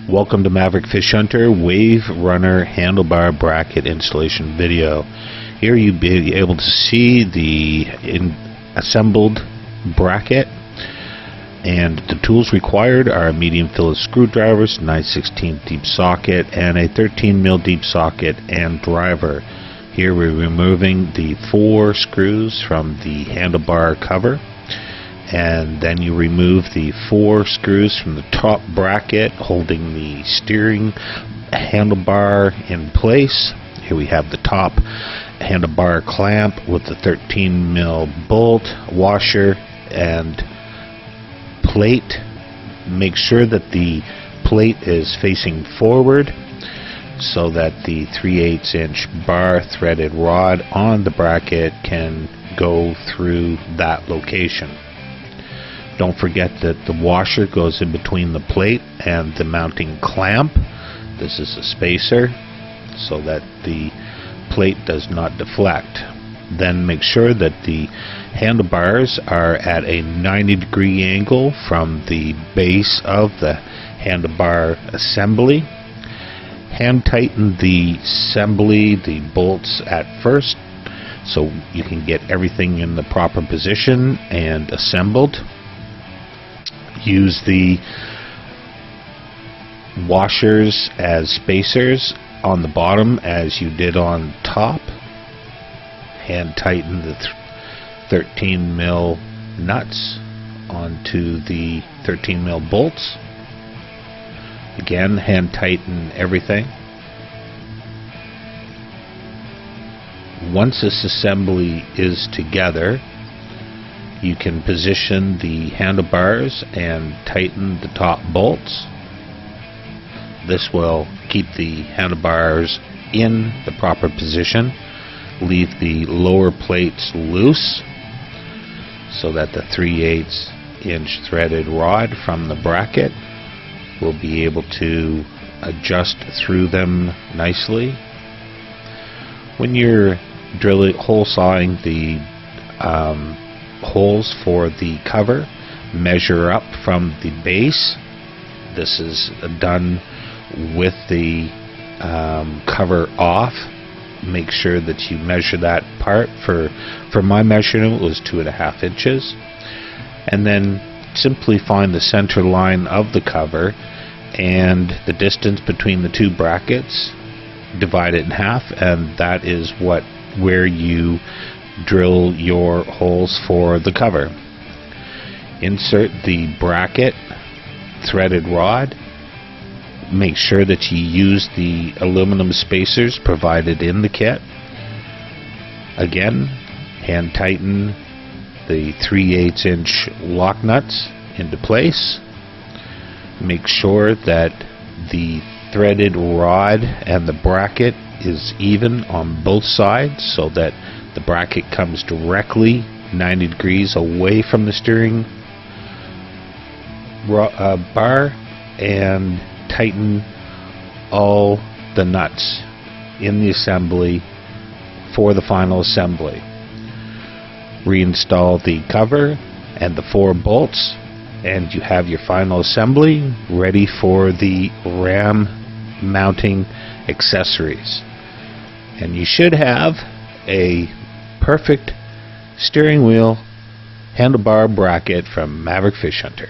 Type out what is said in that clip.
Welcome to Maverick Fish Hunter Waverunner handlebar bracket installation video. Here you'll be able to see the assembled bracket, and the tools required are a medium Phillips screwdrivers, 9/16 deep socket, and a 13mm deep socket and driver. Here we're removing the 4 screws from the handlebar cover, and then you remove the 4 screws from the top bracket holding the steering handlebar in place. Here we have the top handlebar clamp with the 13mm bolt, washer, and plate. Make sure that the plate is facing forward so that the 3/8" bar threaded rod on the bracket can go through that location. Don't forget that the washer goes in between the plate and the mounting clamp. This is a spacer so that the plate does not deflect. Then make sure that the handlebars are at a 90-degree angle from the base of the handlebar assembly. Hand tighten the assembly, the bolts at first, so you can get everything in the proper position and assembled. Use the washers as spacers on the bottom as you did on top. Hand tighten the 13mm nuts onto the 13mm bolts. Again, hand tighten everything. Once this assembly is together, you can position the handlebars and tighten the top bolts. This will keep the handlebars in the proper position. Leave the lower plates loose so that the 3/8" threaded rod from the bracket will be able to adjust through them nicely. When you're hole sawing the holes for the cover, measure up from the base. This is done with the cover off. Make sure that you measure that part. For my measurement, it was 2.5 inches, and then simply find the center line of the cover and the distance between the 2 brackets, divide it in half, and that is where you drill your holes for the cover. Insert the bracket threaded rod. Make sure that you use the aluminum spacers provided in the kit. Again, hand tighten the 3/8" lock nuts into place. Make sure that the threaded rod and the bracket is even on both sides so that the bracket comes directly 90 degrees away from the steering bar, and tighten all the nuts in the assembly for the final assembly. Reinstall the cover and the 4 bolts, and you have your final assembly ready for the ram mounting accessories. And you should have a perfect steering wheel handlebar bracket from Maverick Fish Hunter.